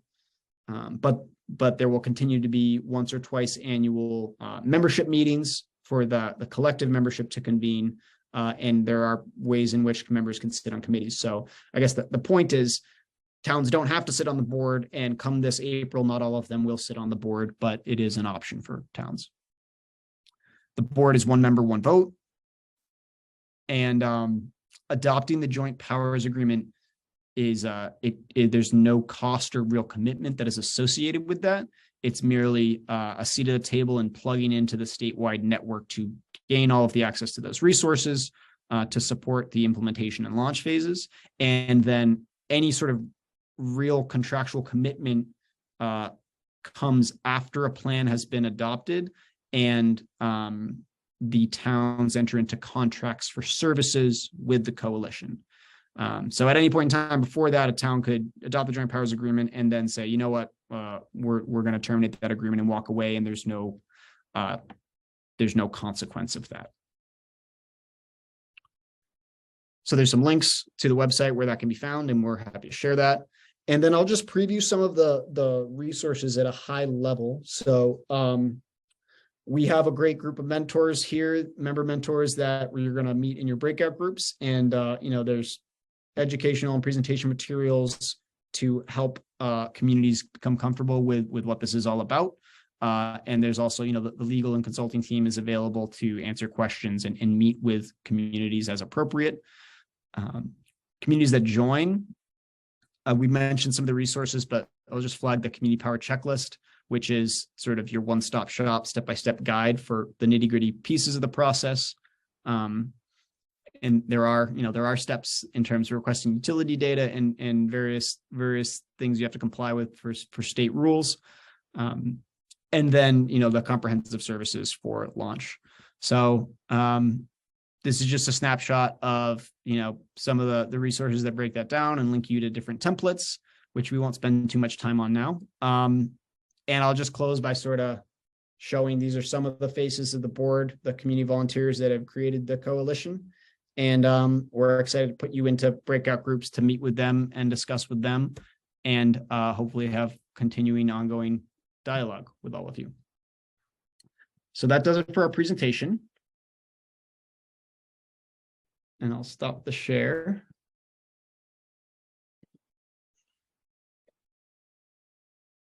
but there will continue to be once or twice annual membership meetings for the collective membership to convene, and there are ways in which members can sit on committees. So I guess the point is, towns don't have to sit on the board, and come this April, not all of them will sit on the board, but it is an option for towns. The board is 1 member, 1 vote. And adopting the joint powers agreement is there's no cost or real commitment that is associated with that. It's merely a seat at the table and plugging into the statewide network to gain all of the access to those resources to support the implementation and launch phases. And then any sort of real contractual commitment comes after a plan has been adopted and the towns enter into contracts for services with the coalition. So at any point in time before that, a town could adopt the joint powers agreement and then say, you know what, we're going to terminate that agreement and walk away, and there's no consequence of that. So there's some links to the website where that can be found, and we're happy to share that. And then I'll just preview some of the resources at a high level. So we have a great group of mentors here, member mentors that you're going to meet in your breakout groups. And, there's educational and presentation materials to help communities become comfortable with what this is all about. And there's also, the legal and consulting team is available to answer questions and meet with communities as appropriate. Communities that join, we mentioned some of the resources, but I'll just flag the community power checklist, which is sort of your one-stop shop, step-by-step guide for the nitty-gritty pieces of the process. And there are steps in terms of requesting utility data and various things you have to comply with for state rules. And then, the comprehensive services for launch. So this is just a snapshot of, some of the resources that break that down and link you to different templates. which we won't spend too much time on now. And I'll just close by sort of showing these are some of the faces of the board, the community volunteers that have created the coalition. And we're excited to put you into breakout groups to meet with them and discuss with them, and hopefully have continuing ongoing dialogue with all of you. So that does it for our presentation. And I'll stop the share.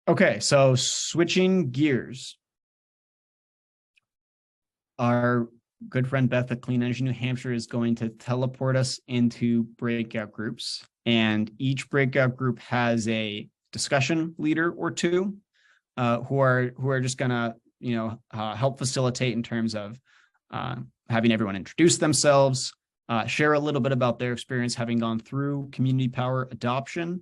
Okay, so switching gears. Our good friend Beth at Clean Energy New Hampshire is going to teleport us into breakout groups. And each breakout group has a discussion leader or two who are just gonna, help facilitate in terms of having everyone introduce themselves, share a little bit about their experience having gone through community power adoption,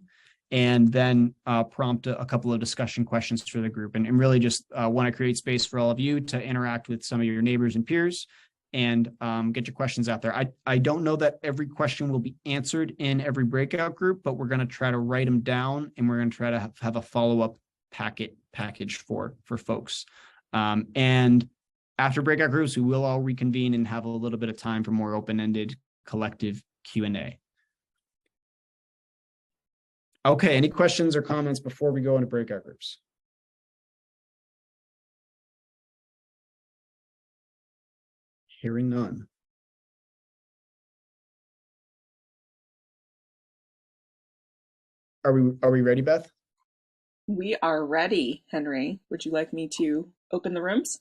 and then prompt a couple of discussion questions for the group. And really just want to create space for all of you to interact with some of your neighbors and peers and get your questions out there. I don't know that every question will be answered in every breakout group, but we're going to try to write them down, and we're going to try to have a follow-up package for folks. And after breakout groups, we will all reconvene and have a little bit of time for more open-ended collective Q&A. Okay, any questions or comments before we go into breakout groups? Hearing none. Are we ready, Beth? We are ready, Henry. Would you like me to open the rooms?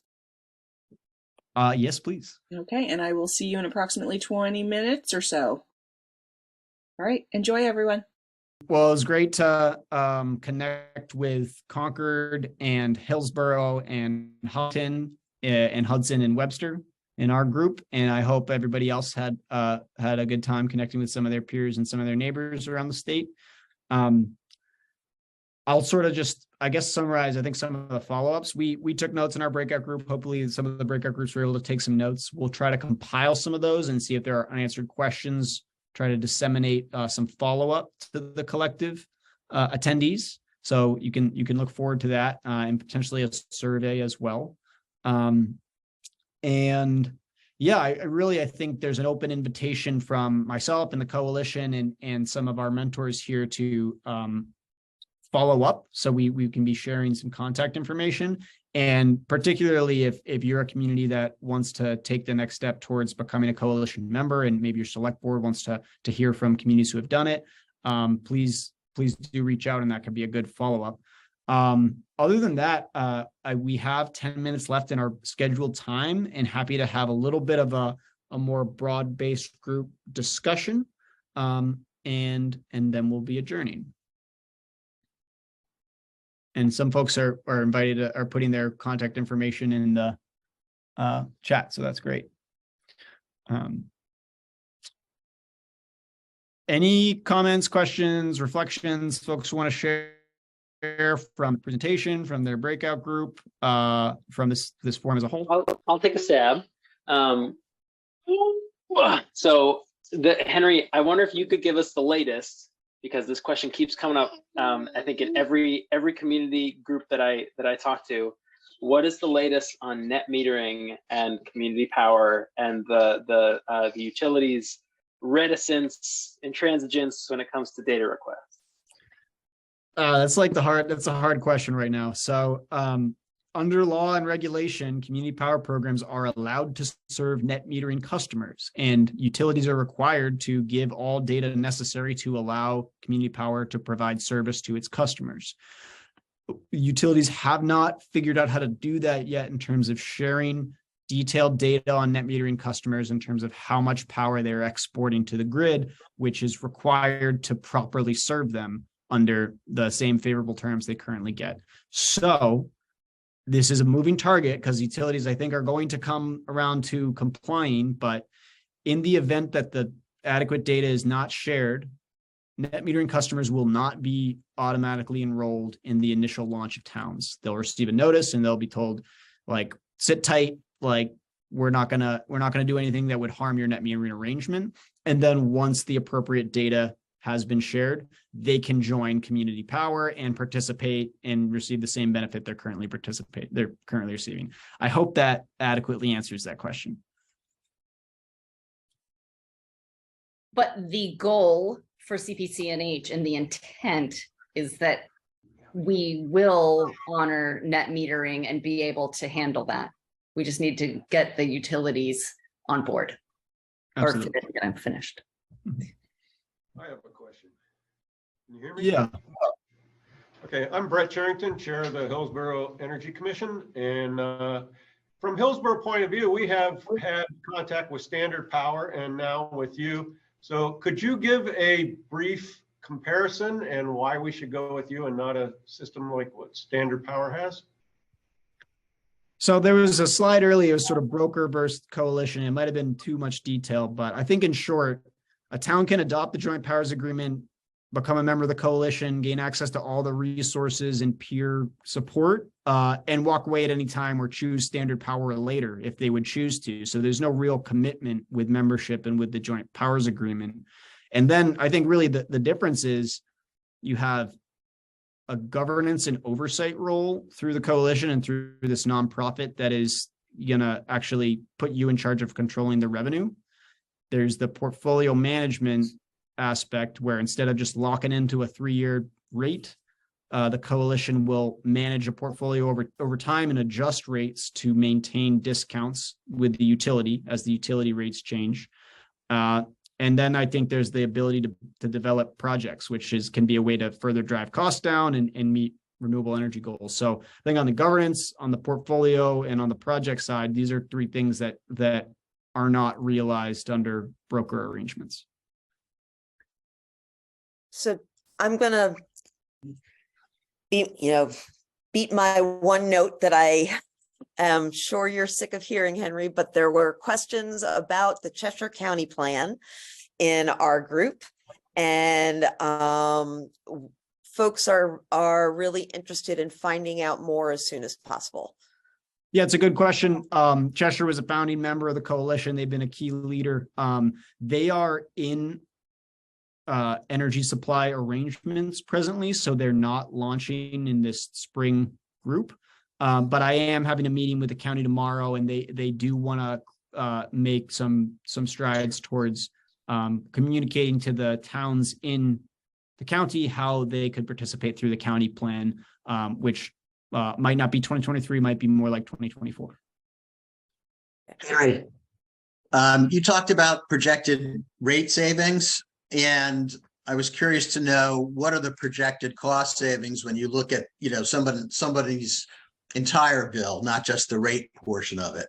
Yes, please. Okay, and I will see you in approximately 20 minutes or so. All right, enjoy, everyone. Well, it's great to connect with Concord and Hillsborough and Houghton and Hudson and Webster in our group, and I hope everybody else had a good time connecting with some of their peers and some of their neighbors around the state. I'll sort of just, I guess, summarize, I think, some of the follow-ups. We took notes in our breakout group. Hopefully some of the breakout groups were able to take some notes. We'll try to compile some of those and see if there are unanswered questions, try to disseminate some follow-up to the collective attendees. So you can look forward to that and potentially a survey as well. And yeah, I think there's an open invitation from myself and the coalition and some of our mentors here to follow up, so we can be sharing some contact information. And particularly if you're a community that wants to take the next step towards becoming a coalition member, and maybe your select board wants to hear from communities who have done it, please do reach out, and that could be a good follow-up. Other than that, we have 10 minutes left in our scheduled time, and happy to have a little bit of a more broad-based group discussion, and then we'll be adjourning. And some folks are invited to, are putting their contact information in the chat, so that's great. Any comments, questions, reflections folks want to share from the presentation, from their breakout group, from this forum as a whole? I'll take a stab. So Henry, I wonder if you could give us the latest, because this question keeps coming up. I think in every community group that I talk to. What is the latest on net metering and community power and the utilities' reticence, intransigence when it comes to data requests? That's a hard question right now. So under law and regulation, community power programs are allowed to serve net metering customers, and utilities are required to give all data necessary to allow community power to provide service to its customers. Utilities have not figured out how to do that yet in terms of sharing detailed data on net metering customers in terms of how much power they're exporting to the grid, which is required to properly serve them under the same favorable terms they currently get. So this is a moving target, because utilities, I think, are going to come around to complying, but in the event that the adequate data is not shared, net metering customers will not be automatically enrolled in the initial launch of towns. They'll receive a notice and they'll be told, like, sit tight, like, we're not gonna do anything that would harm your net metering arrangement. And then once the appropriate data has been shared, they can join community power and participate and receive the same benefit they're currently receiving. I hope that adequately answers that question. But the goal for CPCNH and the intent is that we will honor net metering and be able to handle that. We just need to get the utilities on board. Absolutely. Or I'm finished. I have a question. Can you hear me? Yeah. Okay, I'm Brett Charrington, Chair of the Hillsborough Energy Commission. And from Hillsborough point of view, we have had contact with Standard Power and now with you. So could you give a brief comparison and why we should go with you and not a system like what Standard Power has? So there was a slide earlier, it was sort of broker versus coalition. It might have been too much detail, but I think in short, a town can adopt the joint powers agreement, become a member of the coalition, gain access to all the resources and peer support, and walk away at any time or choose Standard Power later if they would choose to. So there's no real commitment with membership and with the joint powers agreement. And then I think really the difference is you have a governance and oversight role through the coalition and through this nonprofit that is gonna actually put you in charge of controlling the revenue. There's the portfolio management aspect where instead of just locking into a 3-year rate, the coalition will manage a portfolio over time and adjust rates to maintain discounts with the utility as the utility rates change. And then I think there's the ability to develop projects, which can be a way to further drive costs down and meet renewable energy goals. So I think on the governance, on the portfolio, and on the project side, these are 3 things that are not realized under broker arrangements. So I'm gonna beat my one note that I am sure you're sick of hearing, Henry, but there were questions about the Cheshire County plan in our group, and folks are really interested in finding out more as soon as possible. Yeah, it's a good question. Cheshire was a founding member of the coalition. They've been a key leader. They are in energy supply arrangements presently, so they're not launching in this spring group. But I am having a meeting with the county tomorrow, and they do want to make some strides towards communicating to the towns in the county how they could participate through the county plan, which might not be 2023, might be more like 2024. Henry, you talked about projected rate savings, and I was curious to know what are the projected cost savings when you look at somebody's entire bill, not just the rate portion of it.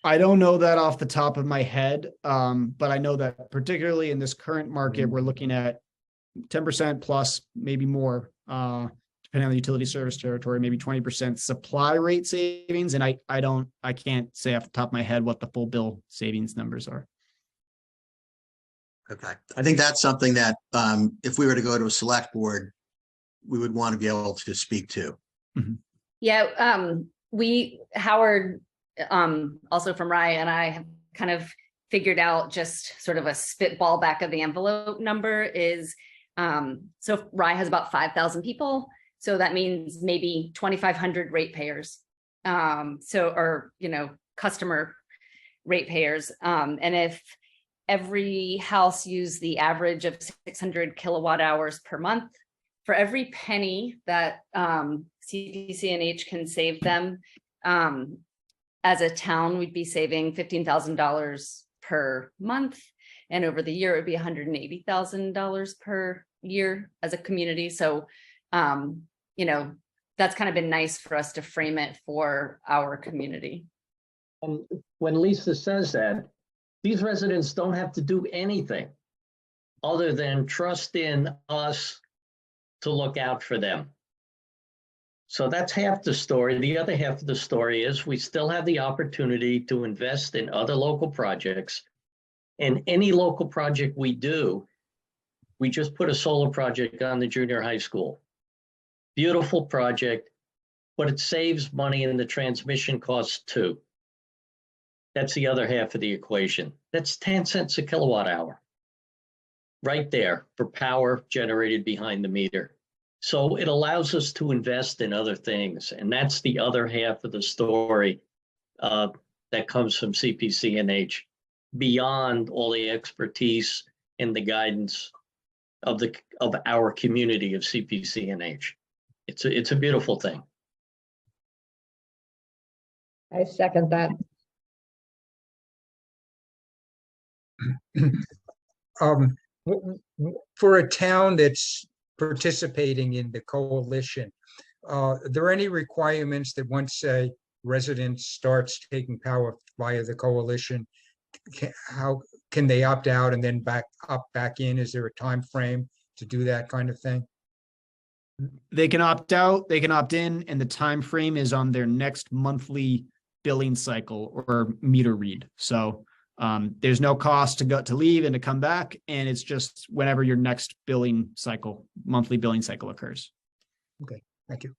I don't know that off the top of my head, but I know that particularly in this current market, we're looking at 10% plus, maybe more, depending on the utility service territory, maybe 20% supply rate savings. And I can't say off the top of my head what the full bill savings numbers are. Okay. I think that's something that if we were to go to a select board, we would want to be able to speak to. Mm-hmm. Yeah, Howard, also from Rye, and I have kind of figured out just sort of a spitball back of the envelope number is, so Rye has about 5,000 people. So that means maybe 2,500 ratepayers. Or customer ratepayers. And if every house used the average of 600 kilowatt hours per month, for every penny that CPCNH can save them, as a town, we'd be saving $15,000 per month. And over the year, it would be $180,000 per year as a community. So, that's kind of been nice for us to frame it for our community. And when Lisa says that, these residents don't have to do anything other than trust in us to look out for them. So that's half the story. The other half of the story is we still have the opportunity to invest in other local projects. And any local project we do, we just put a solar project on the junior high school. Beautiful project, but it saves money in the transmission costs too. That's the other half of the equation. That's 10 cents a kilowatt hour. right there for power generated behind the meter. So it allows us to invest in other things. And that's the other half of the story that comes from CPCNH, beyond all the expertise and the guidance of our community of CPCNH. It's a beautiful thing. I second that. For a town that's participating in the coalition, are there any requirements that once a resident starts taking power via the coalition, how can they opt out and then back in? Is there a time frame to do that kind of thing? They can opt out, they can opt in, and the time frame is on their next monthly billing cycle or meter read. So there's no cost to leave and to come back, and it's just whenever your next monthly billing cycle occurs. Okay, thank you.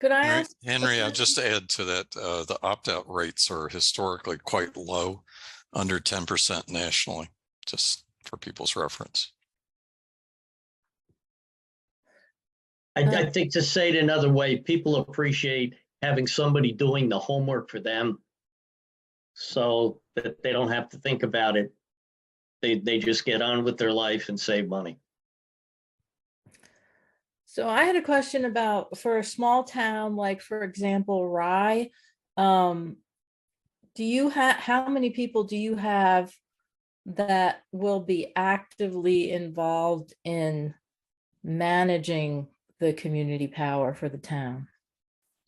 Could I Henry, ask? Henry, I'll just add to that, the opt-out rates are historically quite low, under 10% nationally, just for people's reference. I think, to say it another way, people appreciate having somebody doing the homework for them so that they don't have to think about it. They just get on with their life and save money. So I had a question about, for a small town, like for example, Rye, do you have, how many people do you have that will be actively involved in managing the community power for the town?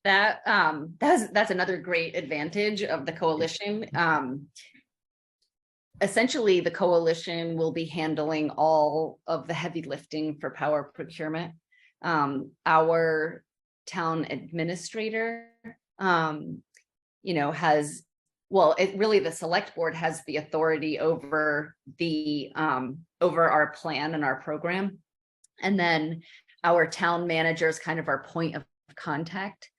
That's another great advantage of the coalition. Essentially, the coalition will be handling all of the heavy lifting for power procurement. Our town administrator, has, well, the select board has the authority over over our plan and our program. And then our town manager is kind of our point of contact.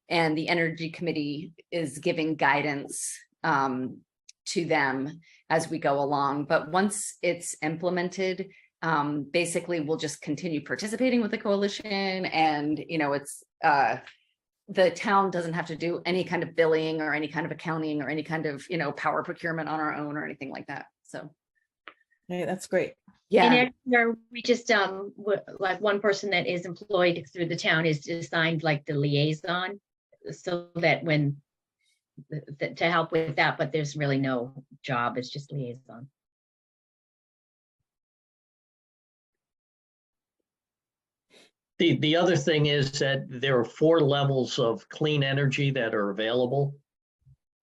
And the energy committee is giving guidance to them as we go along. But once it's implemented, basically we'll just continue participating with the coalition, and it's the town doesn't have to do any kind of billing or any kind of accounting or any kind of power procurement on our own or anything like that. So Okay, that's great. yeah, And we just like one person that is employed through the town is assigned like the liaison, so that when to help with that, but there's really no job, it's just liaison. The other thing is that there are 4 levels of clean energy that are available,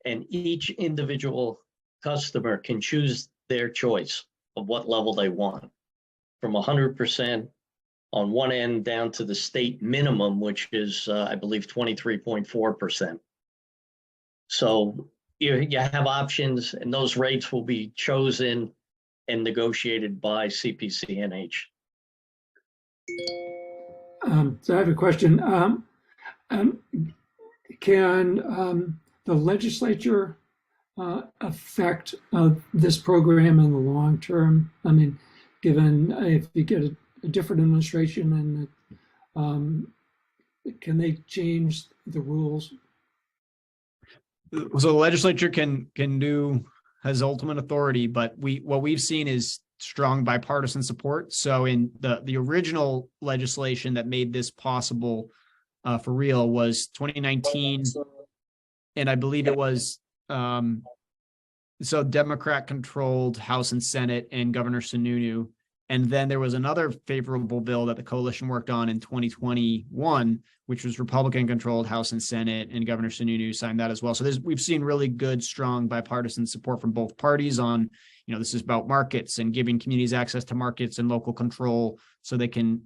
and each individual customer can choose their choice of what level they want, from 100% on one end down to the state minimum, which is, I believe, 23.4%. So you have options, and those rates will be chosen and negotiated by CPCNH. So I have a question. Can the legislature affect this program in the long term? I mean, given if you get a different administration, and can they change the rules? So the legislature has ultimate authority, but what we've seen is strong bipartisan support. So in the original legislation that made this possible for real was 2019, and I believe it was so Democrat controlled House and Senate and Governor Sununu. And then there was another favorable bill that the coalition worked on in 2021, which was Republican controlled House and Senate, and Governor Sununu signed that as well. So we've seen really good, strong bipartisan support from both parties on, this is about markets and giving communities access to markets and local control so they can,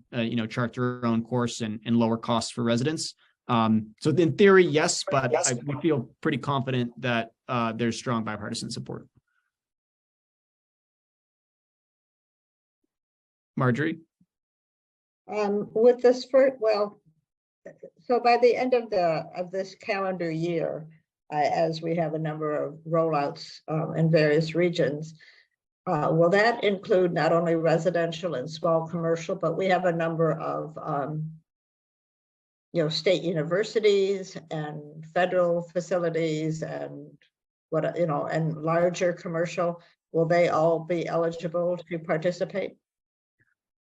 chart their own course and lower costs for residents. So in theory, yes, but we feel pretty confident that there's strong bipartisan support. Marjorie? With this first, well, So by the end of this calendar year, as we have a number of rollouts in various regions, will that include not only residential and small commercial, but we have a number of state universities and federal facilities and and larger commercial. Will they all be eligible to participate?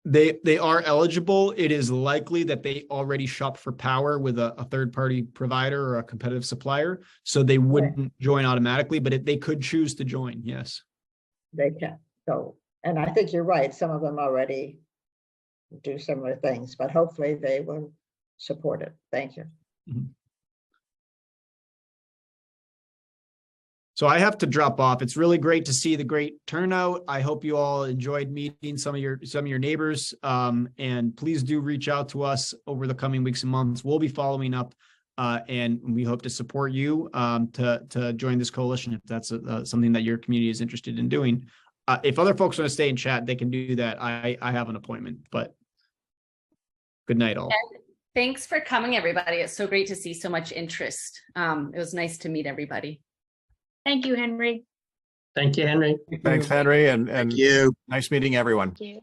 They are eligible. It is likely that they already shop for power with a third-party provider or a competitive supplier, so they wouldn't join automatically, but they could choose to join, yes. They can. So, and I think you're right, some of them already do similar things, but hopefully they will support it. Thank you. Mhm. So I have to drop off. It's really great to see the great turnout. I hope you all enjoyed meeting some of your neighbors. And please do reach out to us over the coming weeks and months. We'll be following up, and we hope to support you to join this coalition if that's something that your community is interested in doing. If other folks want to stay and chat, they can do that. I have an appointment, but good night all. And thanks for coming, everybody. It's so great to see so much interest. It was nice to meet everybody. Thank you, Henry. Thank you, Henry. Thanks, Henry, and Thank you. nice meeting everyone. Thank you.